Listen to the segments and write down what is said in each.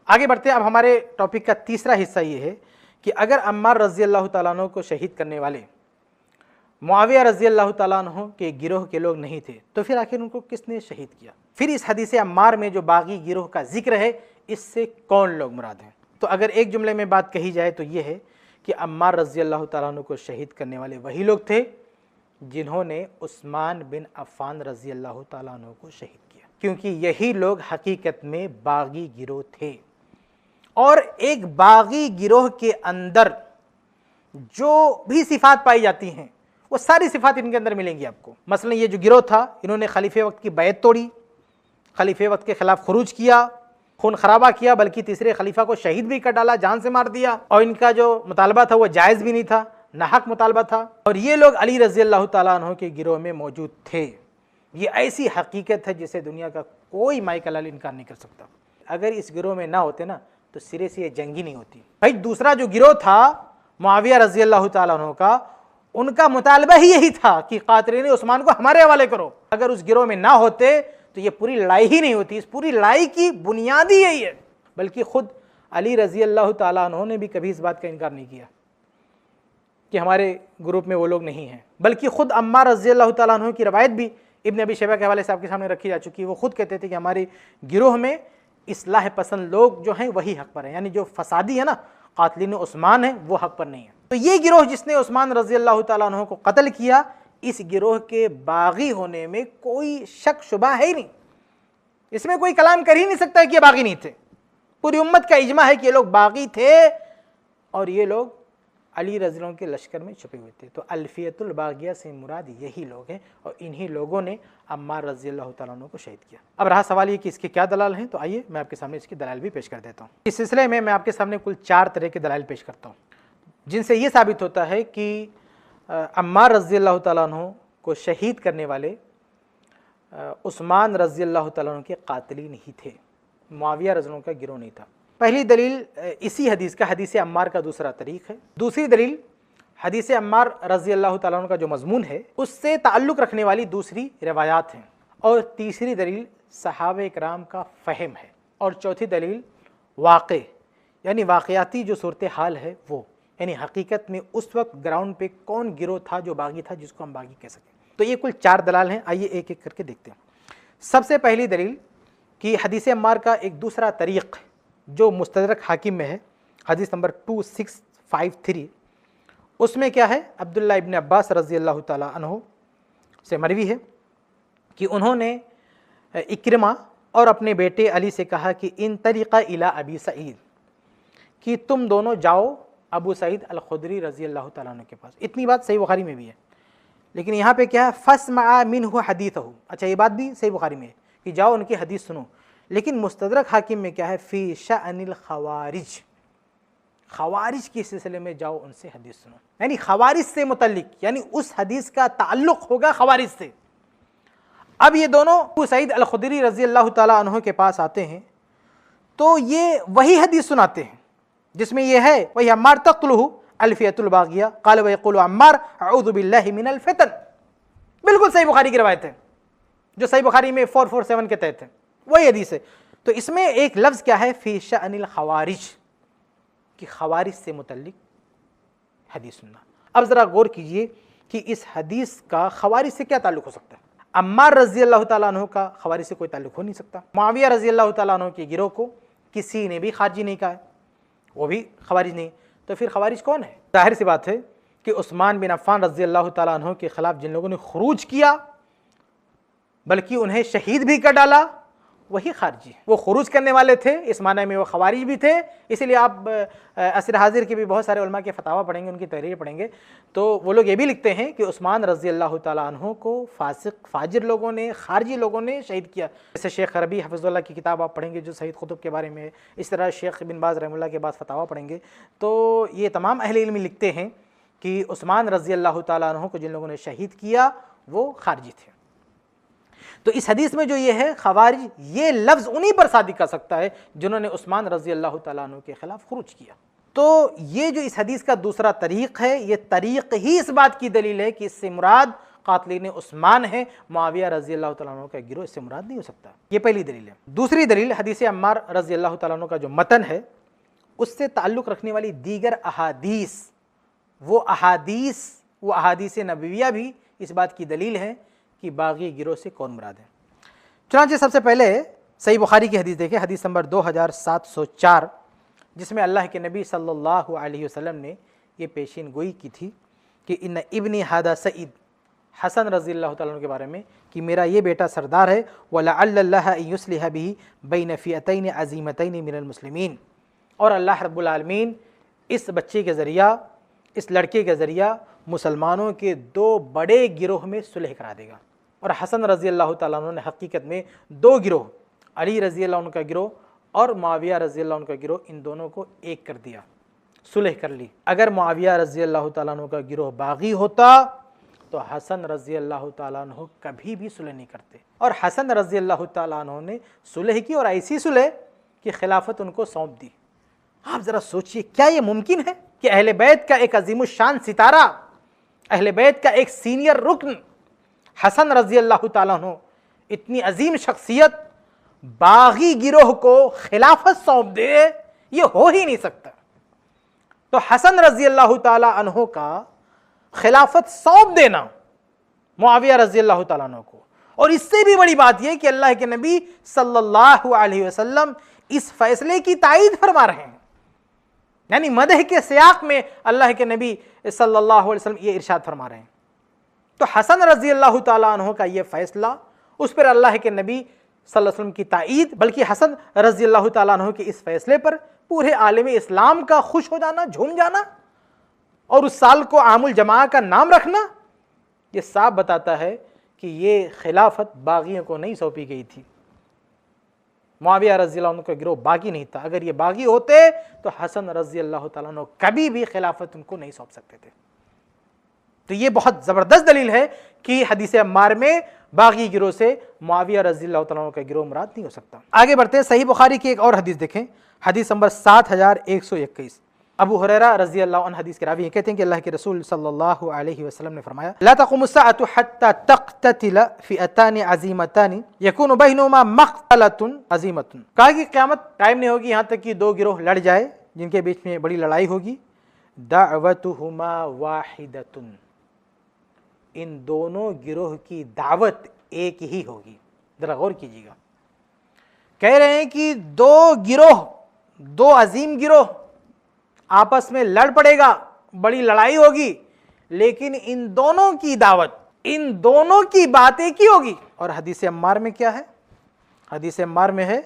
आगे बढ़ते हैं। अब हमारे टॉपिक का तीसरा हिस्सा ये है कि अगर अम्मार रज़ी अल्लाह तआला अन्हु को शहीद करने वाले मुआविया रज़ी अल्लाह तआला अन्हु के गिरोह के लोग नहीं थे तो फिर आखिर उनको किसने शहीद किया। फिर इस हदीस अम्मार में जो बागी गिरोह का जिक्र है, इससे कौन लोग मुराद हैं। तो अगर एक जुमले में बात कही जाए तो ये है कि अम्मार रज़ी अल्लाह तआला अन्हु को शहीद करने वाले वही लोग थे जिन्होंने उस्मान बिन अफ़्फ़ान रज़ी अल्लाह तआला अन्हु को शहीद किया, क्योंकि यही लोग हकीकत में बागी गिरोह थे। और एक बागी गिरोह के अंदर जो भी सिफात पाई जाती हैं वो सारी सिफात इनके अंदर मिलेंगी आपको। मसलन ये जो गिरोह था, इन्होंने खलीफे वक्त की बैत तोड़ी, खलीफे वक्त के खिलाफ खुरूज किया, खून खराबा किया, बल्कि तीसरे खलीफा को शहीद भी कर डाला, जान से मार दिया। और इनका जो मुतालबा था वो जायज़ भी नहीं था, नाहक मुतालबा था। और ये लोग अली रज़ी अल्लाह तआला अन्हु के गिरोह में मौजूद थे। ये ऐसी हकीकत है जिसे दुनिया का कोई माइकल इनकार नहीं कर सकता। अगर इस गिरोह में ना होते ना तो सिरे से ये जंगी नहीं होती। भाई दूसरा जो गिरोह था मुआविया रज़ी अल्लाह तआला अन्हु का, उनका मुतालबा ही यही था कि कातिलीन उस्मान को हमारे हवाले करो। अगर उस गिरोह में ना होते तो ये पूरी लड़ाई ही नहीं होती। इस पूरी लड़ाई की बुनियाद ही यही है। बल्कि खुद अली रज़ी अल्लाह तआला अन्हु ने भी कभी इस बात का इनकार नहीं किया कि हमारे ग्रुप में वो लोग नहीं हैं। बल्कि खुद अम्मार रज़ी अल्लाह तआला अन्हु की रवायत भी इब्न अबी शैबा के हवाले से आपके सामने रखी जा चुकी है। वो खुद कहते थे कि हमारे गिरोह में इस्लाह पसंद लोग जो हैं वही हक पर हैं, यानी जो फसादी है ना, कातिलीन उस्मान है, वो हक पर नहीं है। तो ये गिरोह जिसने उस्मान रज़ी अल्लाह तआला अन्हु को कत्ल किया, इस गिरोह के बागी होने में कोई शक शुबा है ही नहीं। इसमें कोई कलाम कर ही नहीं सकता है कि ये बागी नहीं थे। पूरी उम्मत का इजमा है कि ये लोग बागी थे और ये लोग अली रज़ी अल्लाह के लश्कर में छुपे हुए थे। तो अल्फियतुल बागिया से मुराद यही लोग हैं और इन्हीं लोगों ने अम्मार रज़ी अल्लाह तआला अन्हु को शहीद किया। अब रहा सवाल ये कि इसके क्या दलाल हैं, तो आइए मैं आपके सामने इसकी दलाल भी पेश कर देता हूँ। इस सिलसिले में मैं आपके सामने कुल 4 तरह के दलाल पेश करता हूँ जिनसे ये साबित होता है कि अम्मार रज़ी अल्लाह तआला अन्हु को शहीद करने वाले उस्मान रज़ी अल्लाह तआला अन्हु के कातिलीन ही थे, मुआविया रज़ी अल्लाह का गिरोह नहीं था। पहली दलील इसी हदीस का, हदीस अम्मार का दूसरा तरीक़ है। दूसरी दलील हदीस अम्मार रज़ी अल्लाह तआला अन्हु का जो मज़मून है उससे ताल्लुक़ रखने वाली दूसरी रिवायात हैं। और तीसरी दलील सहाबा किराम का फ़हम है। और चौथी दलील वाक़े यानी वाक़याती जो सूरत हाल है वो, यानी हकीकत में उस वक्त ग्राउंड पे कौन गिरोह था जो बागी था जिसको हम बागी कह सकें। तो ये कुल 4 दलाल हैं। आइए एक एक करके देखते हैं। सबसे पहली दलील कि हदीस अम्मार का एक दूसरा तरीक़ जो मुस्तदरक हाकिम में है, हदीस नंबर 2653, उसमें क्या है, अब्दुल्ला इब्न अब्बास रज़ी अल्लाह तआला अन्हु से मरवी है कि उन्होंने इक्रिमा और अपने बेटे अली से कहा कि इन तरीक़ा इला अबी सईद, कि तुम दोनों जाओ अबू सईद अल खुदरी रज़ी अल्लाह तआला अन्हु के पास। इतनी बात सही बुखारी में भी है, लेकिन यहाँ पे क्या है, फस्मा मिन्हु हदीथहु। अच्छा, ये बात भी सही बुखारी में है कि जाओ उनकी हदीस सुनो। लेकिन मुस्तदरक हाकिम में क्या है, फ़ी शअनिल खवारिज, खवारिज के सिलसिले में जाओ उनसे हदीस सुनो। यानी खवारिज से मुतल्लिक, यानी उस हदीस का ताल्लुक़ होगा खवारिज से। अब ये दोनों अबू सईद अल खुदरी रज़ी अल्लाह तआला अन्हु के पास आते हैं तो ये वही हदीस सुनाते हैं जिसमें ये है, वही अम्मार तक़्तुलहु अल्फियतुल बागिया क़ाल व यक़ूलु अम्मार अऊज़ु बिल्लाहि मिनल फ़ितन। बिल्कुल सही बुखारी की रवायत है जो सही बुखारी में 447 के तहत है, वही हदीस है। तो इसमें एक लफ्ज़ क्या है, फ़ी शअनिल खवारिज, कि खवारिज से मुतल्लिक हदीस सुनना। अब ज़रा गौर कीजिए कि इस हदीस का खवारिज से क्या ताल्लुक़ हो सकता है। अम्मार रज़ी अल्लाह तआला अन्हु का खवारिज से कोई ताल्लुक़ हो नहीं सकता। मुआविया रज़ी अल्लाह तआला अन्हु के गिरोह को किसी ने भी खारजी नहीं कहा है, वो भी खवारिज नहीं। तो फिर खवारिज कौन है? जाहिर सी बात है कि उस्मान बिन अफ़्फ़ान रज़ी अल्लाह तआला अन्हु के ख़िलाफ़ जिन लोगों ने खुरूज किया, बल्कि उन्हें शहीद भी कर डाला, वही खारजी है। वो खुरूज करने वाले थे, इस माने में वो खवारिज भी थे। इसीलिए आप असर हाजिर के भी बहुत सारे उलमा के फतावा पढ़ेंगे, उनकी तहरीर पढ़ेंगे, तो वो लोग ये भी लिखते हैं कि उस्मान रज़ी अल्लाह तआला अन्हु को फासिक फाजिर लोगों ने, खारजी लोगों ने शहीद किया। जैसे शेख रबी हफ़िज़ुल्लाह की किताब आप पढ़ेंगे जो सईद कुतुब के बारे में है, इस तरह शेख बिन बाज़ रहमतुल्लाह के बाद फतावा पढ़ेंगे, तो ये तमाम अहले इल्म लिखते हैं कि उस्मान रज़ी अल्लाह तआला अन्हु को जिन लोगों ने शहीद किया वो खारजी थे। तो इस हदीस में जो ये है खवारिज, ये लफ्ज़ उन्हीं पर सादिक कर सकता है जिन्होंने उस्मान रज़ी अल्लाह तआला अन्हु के ख़िलाफ़ खुरूज किया। तो ये जो इस हदीस का दूसरा तरीक़ है, ये तरीक़ ही इस बात की दलील है कि इससे मुराद कातिलीन उस्मान है, मुआविया रज़ी अल्लाह तआला अन्हु का गिरोह, इससे मुराद नहीं हो सकता। ये पहली दलील है। दूसरी दलील हदीस अम्मार रज़ी अल्लाह तआला अन्हु का जो मतन है उससे ताल्लुक़ रखने वाली दीगर अहादीस, वो अहादीस नबविया भी इस बात की दलील है कि बागी गिरोह से कौन मुराद है। चुनांचे सबसे पहले सही बुखारी की हदीस देखें, हदीस नंबर 2704, जिसमें अल्लाह के नबी सल्लल्लाहु अलैहि वसल्लम ने ये पेशीन गोई की थी कि इन्न इब्नी हादा सईद, हसन रज़ी अल्लाह तआला अन्हु के बारे में कि मेरा ये बेटा सरदार है, वलअल्लाह युस्लिह बिही बैन फ़िअतैन अज़ीमतैन मिनल मुस्लिमीन, और अल्लाह रब्बुल आलमीन इस बच्चे के ज़रिया, इस लड़के के ज़रिया मुसलमानों के दो बड़े गिरोह में सुलह करा देगा। और हसन रज़ी अल्लाह तआला अन्हु ने हकीकत में दो गिरोह, अली रज़ी अल्लाह अन्हु का गिरोह और मुआविया रज़ी अल्लाह अन्हु का गिरोह, इन दोनों को एक कर दिया, सुलह कर ली। अगर मुआविया रज़ी अल्लाह तआला अन्हु का गिरोह बागी होता तो हसन रज़ी अल्लाह तआला अन्हु कभी भी सुलह नहीं करते। और हसन रज़ी अल्लाह तआला अन्हु ने सुलह की, और ऐसी सुलह कि खिलाफत उनको सौंप दी। आप ज़रा सोचिए, क्या ये मुमकिन है कि अहले बैत का एक अज़ीमुश्शान सितारा, अहले बैत का एक सीनियर रुकन हसन रज़ी अल्लाह तआला अन्हु, इतनी अजीम शख्सियत, बागी गिरोह को खिलाफत सौंप दे? ये हो ही नहीं सकता। तो हसन रज़ी अल्लाह तआला अन्हु का खिलाफत सौंप देना मुआविया रज़ी अल्लाह तआला अन्हु को, और इससे भी बड़ी बात यह कि अल्लाह के नबी सल्लल्लाहु अलैहि वसल्लम इस फैसले की तायीद फरमा रहे हैं। यानी मदह के सियाक में अल्लाह के नबी सल्लल्लाहु अलैहि वसल्लम ये इरशाद फरमा रहे हैं। तो हसन रज़ी अल्लाह तआला अन्हु का ये फैसला, उस पर अल्लाह के नबी सल्लल्लाहु अलैहि वसल्लम की तायीद, बल्कि हसन रज़ी अल्लाह तआला अन्हु के इस फैसले पर पूरे आलम इस्लाम का खुश हो जाना, झूम जाना, और उस साल को आमुल जमा का नाम रखना, ये साफ बताता है कि ये खिलाफत बागियों को नहीं सौंपी गई थी। मुआविया रज़ी अल्लाह अन्हु का गिरोह बागी नहीं था। अगर ये बागी होते तो हसन रज़ी अल्लाह तआला अन्हु कभी भी खिलाफत उनको नहीं सौंप सकते थे। तो ये बहुत ज़बरदस्त दलील है कि हदीस अम्मार में बागी गिरोह से मुआविया रज़ी अल्लाह तआला अन्हु का गिरोह मुराद नहीं हो सकता। आगे बढ़ते हैं, सही बुखारी की एक और हदीस देखें, हदीस नंबर 7121। अबू हुरैरा रज़ी अल्लाह अन्हु हदीस के रावी हैं, कहते हैं कि अल्लाह के रसूल सल्लल्लाहु अलैहि वसल्लम ने फरमाया, ला तक़ुमुस्साअतु हत्ता तक़ततिल फ़िअतानि अज़ीमतानि यकूनु बैनहुमा मक़तलतुन अज़ीमतुन। कहा कि क़यामत टाइम नहीं होगी यहाँ तक कि दो गिरोह लड़ जाए जिनके बीच में बड़ी लड़ाई होगी। दाअवतुहुमा वाहिदतुन, इन दोनों गिरोह की दावत एक ही होगी। जरा गौर कीजिएगा, कह रहे हैं कि दो गिरोह, दो अजीम गिरोह आपस में लड़ पड़ेगा, बड़ी लड़ाई होगी, लेकिन इन दोनों की दावत, इन दोनों की बात एक ही होगी। और हदीस अम्मार में क्या है? हदीस अम्मार में है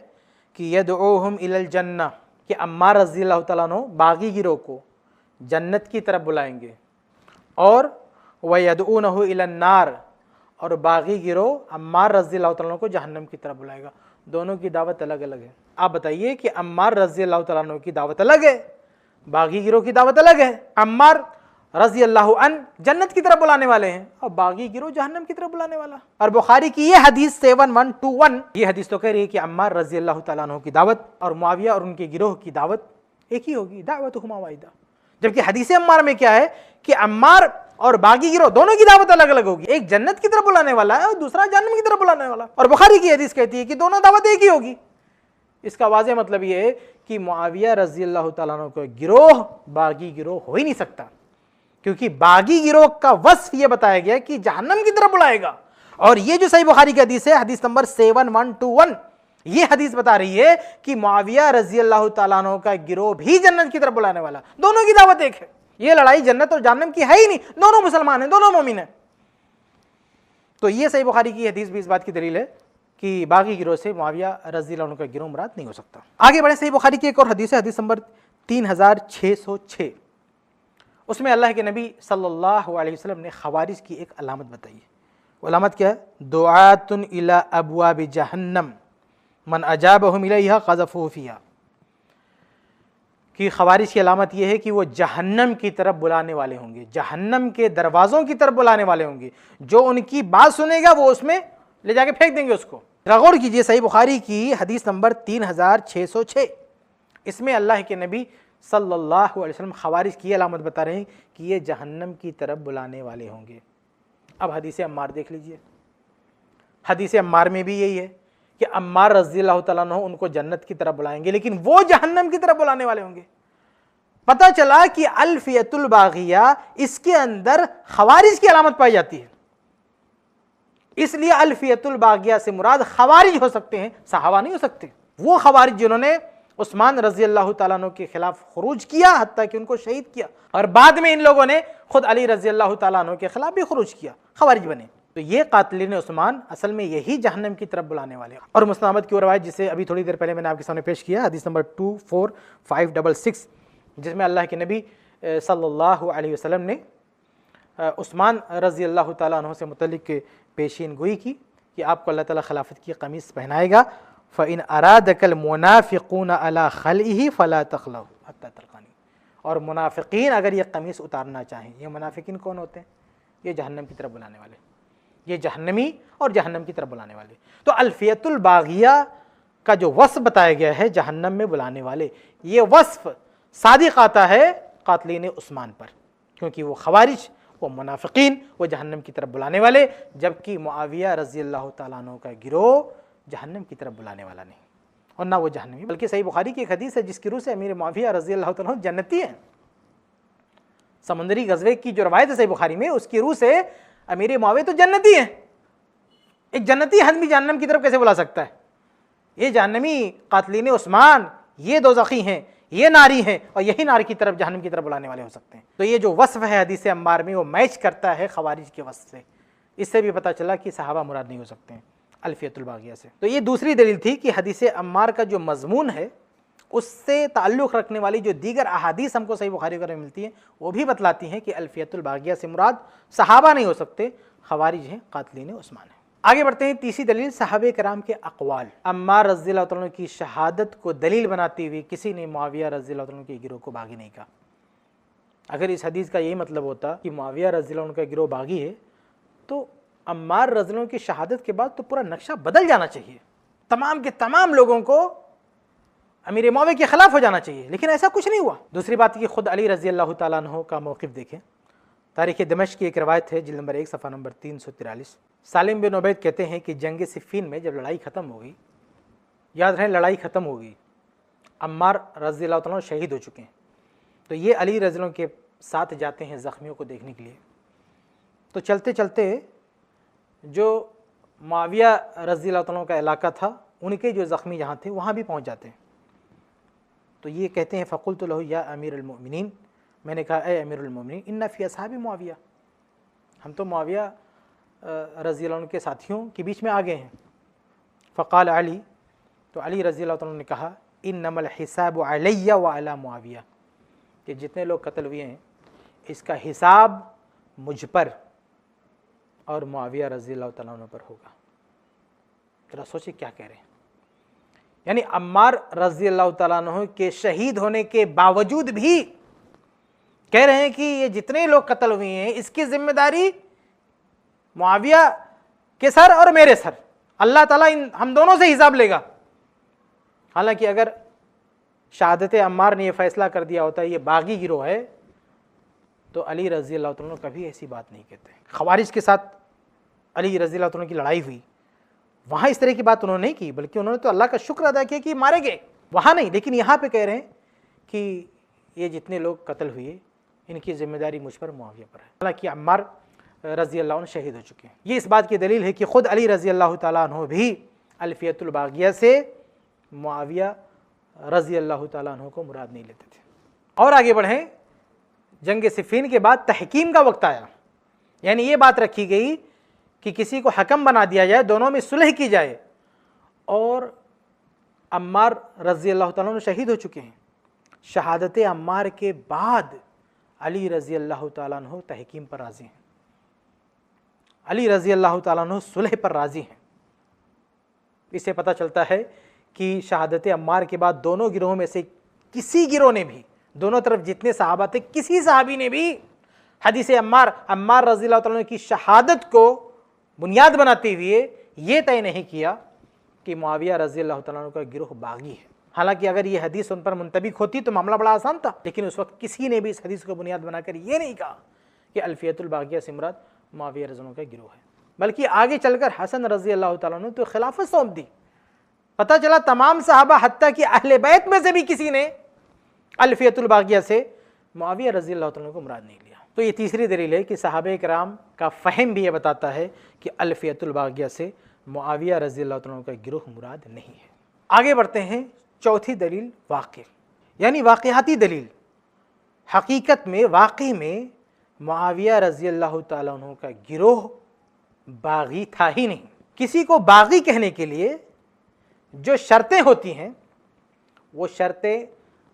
कि यदऊहुम इलल जन्नह, कि अम्मार रज़ी अल्लाह तआला अन्हु बागी गिरोह को जन्नत की तरफ बुलाएंगे, और वयदऊनहु इलन नार, और बागी गिरोह अम्मार रज़ी अल्लाह तआला अन्हु को जहन्नम की तरफ बुलाएगा। दोनों की दावत अलग अलग है। आप बताइए कि अम्मार रज़ी अल्लाह तआला अन्हु की दावत अलग है, बागी गिरोह की दावत अलग है। अम्मार रज़ी अल्लाहु अन्हु जन्नत की तरफ बुलाने वाले हैं और बागी गिरोह जहन्नम की तरफ बुलाने वाला। और बुखारी की ये हदीस 7121, ये हदीस तो कह रही है कि अम्मार रज़ी अल्लाह तआला अन्हु की दावत और मुआविया और उनके गिरोह की दावत एक ही होगी, दावतुहुमा वाहिदा। जबकि हदीस अम्मार में क्या है कि अम्मार और बागी गिरोह दोनों की दावत अलग अलग होगी। एक जन्नत की तरफ बुलाने वाला है और दूसरा जहन्नम की तरफ बुलाने वाला। और बुखारी की हदीस कहती है कि दोनों दावत एक ही होगी। इसका वाज़ेह मतलब ये है कि मुआविया रज़ी अल्लाह तआला अन्हु का गिरोह बागी गिरोह हो ही नहीं सकता, क्योंकि बागी गिरोह का वस्फ ये बताया गया कि जहन्नम की तरफ बुलाएगा। और ये जो सही बुखारी की हदीस है, हदीस नंबर 7121, ये हदीस बता रही है कि मुआविया रज़ी अल्लाह तआला अन्हु का गिरोह भी जन्नत की तरफ बुलाने वाला। दोनों की दावत एक है। ये लड़ाई जन्नत और जहन्नम की है ही नहीं, दोनों मुसलमान हैं, दोनों मोमिन हैं। तो ये सही बुखारी की हदीस भी इस बात की दलील है कि बागी गिरोह से मुआविया रज़ी अल्लाह अन्हु का गिरोह मुराद नहीं हो सकता। आगे बढ़े, सही बुखारी की एक और हदीस है, हदीस नंबर 3606। उसमें अल्लाह के नबी सल्लल्लाहु अलैहि वसल्लम ने खवारिज की एक अलामत बताई है। वो अलामत क्या है? दुआतुन इला अबवाबि जहन्नम मन अजाबहुम इलैहा क़ज़फ़ू फ़ीहा, कि खवारिज की अलामत यह है कि वो जहन्नम की तरफ बुलाने वाले होंगे, जहन्नम के दरवाज़ों की तरफ बुलाने वाले होंगे। जो उनकी बात सुनेगा वो उसमें ले जाके फेंक देंगे उसको। गौर कीजिए, सही बुखारी की हदीस नंबर 3606, इसमें अल्लाह के नबी सल्लल्लाहु अलैहि वसल्लम खवारिज की अलामत बता रहे हैं कि ये जहन्नम की तरफ बुलाने वाले होंगे। अब हदीस अम्मार देख लीजिए, हदीस अम्मार में भी यही है कि अम्मार रज़ियल्लाहु ताला अन्हु उनको जन्नत की तरफ बुलाएंगे, लेकिन वो जहन्नम की तरफ बुलाने वाले होंगे। पता चला कि अल्फियतुल बागिया, इसके अंदर खवारिज की अलामत पाई जाती है, इसलिए अल्फियतुल बागिया से मुराद खवारिज हो सकते हैं, सहाबा नहीं हो सकते। वो खवारिज जिन्होंने उस्मान रज़ियल्लाहु ताला अन्हु के खिलाफ खुरूज किया, हत्ता कि उनको शहीद किया, और बाद में इन लोगों ने खुद अली रज़ियल्लाहु ताला अन्हु के खिलाफ भी खुरूज किया, खवारिज बने। तो ये कातिलीन उस्मान असल में यही जहन्नम की तरफ बुलाने वाले। और मुस्लिम अहमद की रवायत, जिसे अभी थोड़ी देर पहले मैंने आपके सामने पेश किया, हदीस नंबर 24566, जिसमें अल्लाह के नबी सल्लल्लाहु अलैहि वसल्लम ने उस्मान रज़ियल्लाहु ताला अन्हु से मुतल्लिक पेशीन गोई की कि आपको अल्लाह ताला खिलाफत की कमीज़ पहनाएगा। फ़इन अरादकल मुनाफ़िक़ून अला ख़लइही फ़ला तख़लऊ हत्ता तलक़ानी, और मुनाफ़िक़ीन अगर ये कमीज़ उतारना चाहें, ये मुनाफ़िक़ीन कौन होते हैं? ये जहन्नम की तरफ बुलाने वाले, ये जहन्नमी और जहन्नम की तरफ बुलाने वाले। तो अल्फियतुल बागिया का जो वस्फ़ बताया गया है जहन्नम में बुलाने वाले, ये वस्फ़ सादिक़ आता है कातिलीन उस्मान पर, क्योंकि वो खवारिज, वो मुनाफ़िक़ीन, वो जहन्नम की तरफ बुलाने वाले, जबकि मुआविया रज़ियल्लाहु ताला अन्हु का गिरोह जहन्नम की तरफ बुलाने वाला नहीं, और ना वो जहन्नमी। बल्कि सही बुखारी की एक हदीस है जिसकी रूह से अमीर मुआविया रज़ियल्लाहु ताला अन्हु जन्नती हैं। समुद्री गज़वे की जो रवायत है सही बुखारी में, उसकी रूह से अमीर मुआविया तो जन्नती हैं। एक जन्नती आदमी जहन्नम की तरफ कैसे बुला सकता है? ये जहन्नमी कातिलीन उस्मान, ये दोज़खी हैं, ये नारी हैं, और यही नारी की तरफ जहन्नम की तरफ बुलाने वाले हो सकते हैं। तो ये जो वस्फ़ है हदीस अम्मार में, वो मैच करता है खवारिज के वस्फ़ से। इससे भी पता चला कि सहाबा मुराद नहीं हो सकते हैं अल्फियतुल बागिया से। तो ये दूसरी दलील थी कि हदीस अम्मार का जो मज़मून है उससे ताल्लुक़ रखने वाली जो दीगर अहादीस हमको सही बुखारी वगैरह में मिलती हैं, वो भी बतलाती हैं कि अल्फियतुल बागिया से मुराद सहाबा नहीं हो सकते, खवारिज हैं, कातिलीन उस्मान है। आगे बढ़ते हैं, तीसरी दलील सहाबे कराम के अक़वाल। अम्मार रज़ियल्लाहु ताला अन्हु की शहादत को दलील बनाती हुई किसी ने मुआविया रज़ियल्लाहु ताला अन्हु के गिरोह को बागी नहीं कहा। अगर इस हदीस का यही मतलब होता कि मुआविया रज़ियल्लाहु अन्हु का गिरोह बागी है, तो अम्मार रज़ियल्लाहु अन्हु की शहादत के बाद तो पूरा नक्शा बदल जाना चाहिए, तमाम के तमाम लोगों को अमीर मुआविया के खिलाफ हो जाना चाहिए, लेकिन ऐसा कुछ नहीं हुआ। दूसरी बात कि खुद अली रज़ियल्लाहु ताला अन्हु का मौक़िफ़ देखें। तारीख़ दमिश्क की एक रवायत है, जिल्द नंबर 1 सफ़ा नंबर 343। सालिम बिन उबैद कहते हैं कि जंग सिफ़ीन में जब लड़ाई ख़त्म हो गई, याद रहे लड़ाई ख़त्म हो गई, अम्मार रज़ियल्लाहु ताला अन्हु शहीद हो चुके हैं, तो ये अली रज़ियल्लाहु के साथ जाते हैं ज़ख्मियों को देखने के लिए। तो चलते चलते जो मुआविया रज़ियल्लाहु ताला अन्हु का इलाका था, उनके जो ज़ख्मी जहाँ थे वहाँ भी पहुँच जाते हैं। तो ये कहते हैं फ़क़ुल्तु लहू या अमीरुल मोमिनीन, मैंने कहा ए अमीरुल मोमिनीन इन्ना फ़ी अस्हाबी मुआविया, हम तो मुआविया रज़ियल्लाहु अन्हु के साथियों के बीच में आ गए हैं। फ़क़ाल अली, तो अली रज़ियल्लाहु ताला अन्हु ने कहा इन्नमल हिसाबु अलैया व अला मुआविया, कि जितने लोग कत्ल हुए हैं इसका हिसाब मुझ पर और मुआविया रज़ियल्लाहु ताला अन्हु पर होगा। जरा सोचिए क्या कह रहे हैं, यानी अम्मार रज़ियल्लाहु ताला अन्हु के शहीद होने के बावजूद भी कह रहे हैं कि ये जितने लोग कत्ल हुए हैं इसकी जिम्मेदारी मुआविया के सर और मेरे सर, अल्लाह ताला इन हम दोनों से हिसाब लेगा। हालांकि अगर शहादत अम्मार ने यह फैसला कर दिया होता ये बागी गिरोह है, तो अली रज़ियल्लाहु ताला अन्हु कभी ऐसी बात नहीं कहते। खवारिज के साथ अली रज़ियल्लाहु ताला अन्हु की लड़ाई हुई, वहाँ इस तरह की बात उन्होंने नहीं की, बल्कि उन्होंने तो अल्लाह का शुक्र अदा किया कि मारे गए, वहाँ नहीं। लेकिन यहाँ पे कह रहे हैं कि ये जितने लोग कत्ल हुए इनकी जिम्मेदारी मुझ पर, मुआविया पर है। हालांकि अम्मार रज़ियल्लाहु अन्हु शहीद हो चुके हैं। ये इस बात की दलील है कि ख़ुद अली रज़ियल्लाहु ताला अन्हु भी अल्फियतुल बागिया से मुआविया रज़ियल्लाहु ताला अन्हु को मुराद नहीं लेते थे। और आगे बढ़ें, जंग सिफ़ीन के बाद तहकीम का वक्त आया, यानी ये बात रखी गई कि किसी को हकम बना दिया जाए, दोनों में सुलह की जाए, और अम्मार रज़ियल्लाहु ताला अन्हु शहीद हो चुके हैं। शहादत अम्मार के बाद अली रज़ियल्लाहु ताला अन्हु तहकीम पर राज़ी हैं, अली रज़ियल्लाहु ताला अन्हु सुलह पर राज़ी हैं। इससे पता चलता है कि शहादत अम्मार के बाद दोनों गिरोहों में से किसी गिरोह ने भी, दोनों तरफ जितने सहाबा थे, किसी सहाबी ने भी हदीस अम्मार रज़ियल्लाहु ताला अन्हु की शहादत को बुनियाद बनाते हुए ये तय नहीं किया कि मुआविया रज़ियल्लाहु ताला अन्हु का गिरोह बागी है। हालांकि अगर ये हदीस उन पर मुंतबिक होती तो मामला बड़ा आसान था, लेकिन उस वक्त किसी ने भी इस हदीस को बुनियाद बनाकर ये नहीं कहा कि अल्फियतुल बागिया से मुराद मुआविया रज़ी अल्लाह का गिरोह है। बल्कि आगे चलकर हसन रज़ी अल्लाह तआला अन्हु तो खिलाफत सौंप दी। पता चला तमाम सहाबा हत्ता कि अहले बैत में से भी किसी ने अल्फियतुल बागिया से मुआविया रज़ी अल्लाह तआला को मुराद नहीं लिया। तो ये तीसरी दलील है कि सहाबा किराम का फ़हम भी ये बताता है कि अल्फियतुल बागिया से मुआविया रज़ी अल्लाह तआला का गिरोह मुराद नहीं है। आगे बढ़ते हैं। चौथी दलील वाक़ई, यानी वाक़याती दलील। हकीकत में वाकई में मुआविया रज़ी अल्लाह तआला अन्हु का गिरोह बागी था ही नहीं। किसी को बागी कहने के लिए जो शर्तें होती हैं वो शर्तें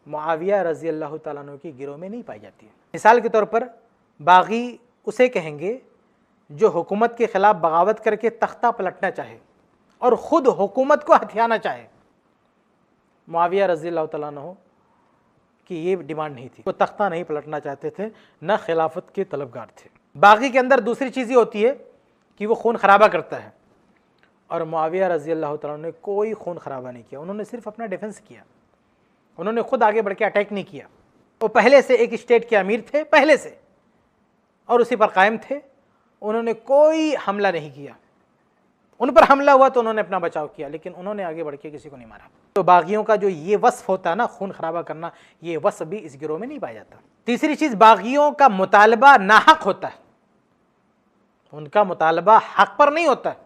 मुआविया रज़ी अल्लाह तआला अन्हु की गिरोह में नहीं पाई जाती है। मिसाल के तौर पर बागी उसे कहेंगे जो हुकूमत के ख़िलाफ़ बगावत करके तख्ता पलटना चाहे और ख़ुद हुकूमत को हथियाना चाहे। मुआविया रज़ी अल्लाह तआला अन्हु की ये डिमांड नहीं थी, वो तख्ता नहीं पलटना चाहते थे, न खिलाफत के तलबगार थे। बागी के अंदर दूसरी चीज़ ये होती है कि वो खून खराबा करता है, और मुआविया रज़ी अल्लाह तआला ने कोई खून खराबा नहीं किया। उन्होंने सिर्फ अपना डिफेंस किया, उन्होंने खुद आगे बढ़ के अटैक नहीं किया। वो पहले से एक स्टेट के अमीर थे, पहले से, और उसी पर कायम थे। उन्होंने कोई हमला नहीं किया। उन पर हमला हुआ तो उन्होंने अपना बचाव किया, लेकिन उन्होंने आगे बढ़ के किसी को नहीं मारा। तो बागियों का जो ये वस्फ होता है ना, खून खराबा करना, ये वस्फ भी इस गिरोह में नहीं पाया जाता। तीसरी चीज़, बागियों का मुतालबा नाहक होता है। उनका मुतालबा हक पर नहीं होता है,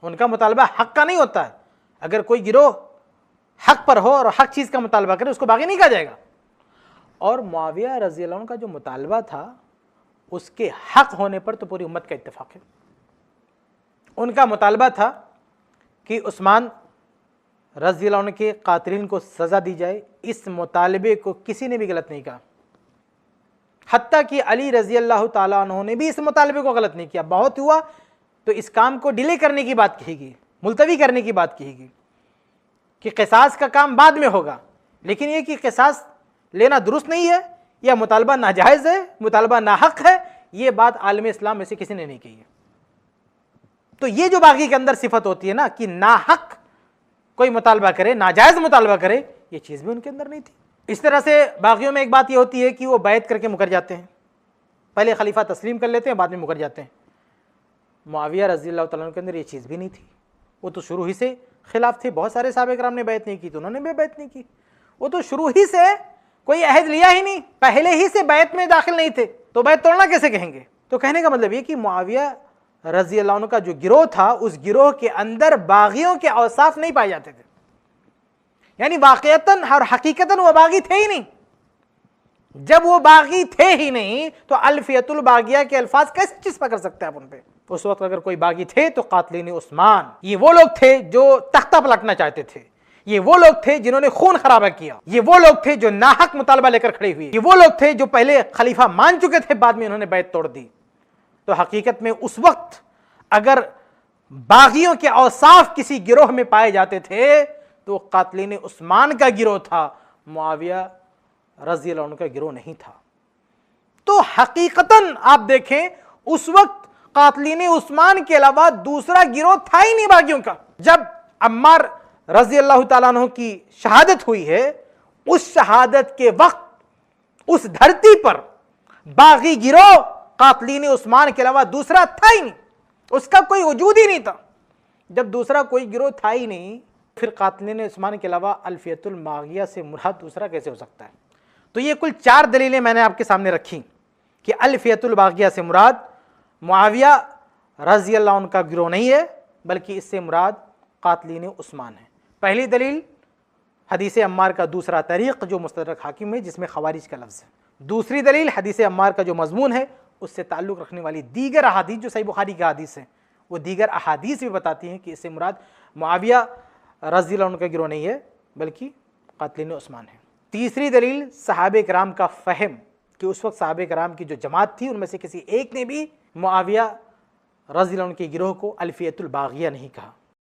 उनका मुतालबा हक का नहीं होता है। अगर कोई गिरोह हक पर हो और हक चीज़ का मुतालबा करे, उसको बागी नहीं कहा जाएगा। और मुआविया रज़ी अल्लाह अन्हु का जो मुतालबा था, उसके हक होने पर तो पूरी उम्मत का इत्तेफाक है। उनका मुतालबा था कि उस्मान रज़ी अल्लाह अन्हु के कातिलीन को सज़ा दी जाए। इस मुतालबे को किसी ने भी गलत नहीं कहा, हत्ता कि अली रज़ी अल्लाह तआला अन्हु ने भी इस मुतालबे को गलत नहीं किया। बहुत हुआ तो इस काम को डिले करने की बात कहेगी, मुलतवी करने की बात कहेगी कि क़िसास का काम बाद में होगा, लेकिन ये कि क़िसास लेना दुरुस्त नहीं है या मुतालबा नाजायज़ है, मुतालबा नाहक है, ये बात आलम इस्लाम में से किसी ने नहीं कही है। तो ये जो बागी के अंदर सिफत होती है ना कि नाहक कोई मुतालबा करे, नाजायज़ मुतालबा करे, ये चीज़ भी उनके अंदर नहीं थी। इस तरह से बागियों में एक बात ये होती है कि वो बैत करके मुकर जाते हैं, पहले खलीफा तस्लीम कर लेते हैं, बाद में मुकर जाते हैं। मुआविया रज़ी अल्लाह तआला अन्हु के अंदर ये चीज़ भी नहीं थी। वो तो शुरू ही से खिलाफ थे। बहुत सारे सहाबा किराम ने बैत नहीं की तो उन्होंने भी बैत नहीं की। वो तो शुरू ही से कोई अहद लिया ही नहीं, पहले ही से बैत में दाखिल नहीं थे, तो बैत तोड़ना कैसे कहेंगे। तो कहने का मतलब ये कि मुआविया रज़ी अल्लाह अन्हु का जो गिरोह था, उस गिरोह के अंदर बागियों के औसाफ नहीं पाए जाते थे। यानी वाक़यतन और हकीकतन वो बागी थे ही नहीं। जब वो बागी थे ही नहीं तो अल्फियतुल बागिया के अल्फाज कैसे चिस्पा कर सकते हैं आप उन पे। उस वक्त अगर कोई बागी थे तो कातिलीन उस्मान, ये वो लोग थे जो तख्ता पलटना चाहते थे, ये वो लोग थे जिन्होंने खून खराबा किया, ये वो लोग थे जो नाहक मुतालबा लेकर खड़े हुए, ये वो लोग थे जो पहले खलीफा मान चुके थे, बाद में उन्होंने बैत तोड़ दी। तो हकीकत में उस वक्त अगर बागियों के औसाफ किसी गिरोह में पाए जाते थे तो कातिलीन उस्मान का गिरोह था, मुआविया रज़ी अल्लाह अन्हु का गिरोह नहीं था। तो हकीकतन आप देखें उस वक्त कातिलीन उस्मान के अलावा दूसरा गिरोह था ही नहीं बागियों का। जब अम्मार रज़ी अल्लाह तआला अन्हु की शहादत हुई है, उस शहादत के वक्त उस धरती पर बागी गिरोह कातिलीन उस्मान के अलावा दूसरा था ही नहीं, उसका कोई वजूद ही नहीं था। जब दूसरा कोई गिरोह था ही नहीं, फिर कातिलीन उस्मान के अलावा अल्फियतुल बागिया से मुराद दूसरा कैसे हो सकता है। तो ये कुल 4 दलीलें मैंने आपके सामने रखी कि अल्फियतुल बागिया से मुराद मुआविया रज़ी अल्लाह अन्हु का गिरोह नहीं है, बल्कि इससे मुराद कातिलीन उस्मान है। पहली दलील हदीस अम्मार का दूसरा तरीक़ जो मुस्तदरक हाकिम है, जिसमें खवारिज का लफ्ज़ है। दूसरी दलील हदीस अम्मार का जो मजमून है उससे ताल्लुक़ रखने वाली दीगर अहादीस जो सही बुखारी की अहादीस हैं, वो दीगर अहादीस भी बताती हैं कि इससे मुराद मुआविया रज़ी अल्लाह अन्हु का गिरोह नहीं है, बल्कि कातिलीन उस्मान है। तीसरी दलील सहाबे किराम का फ़हम कि उस वक्त सहाबे किराम की जो जमात थी उनमें से किसी एक ने भी मुआविया रज़ी अल्लाह अन्हु के गिरोह को अल्फियतुल बागिया नहीं कहा।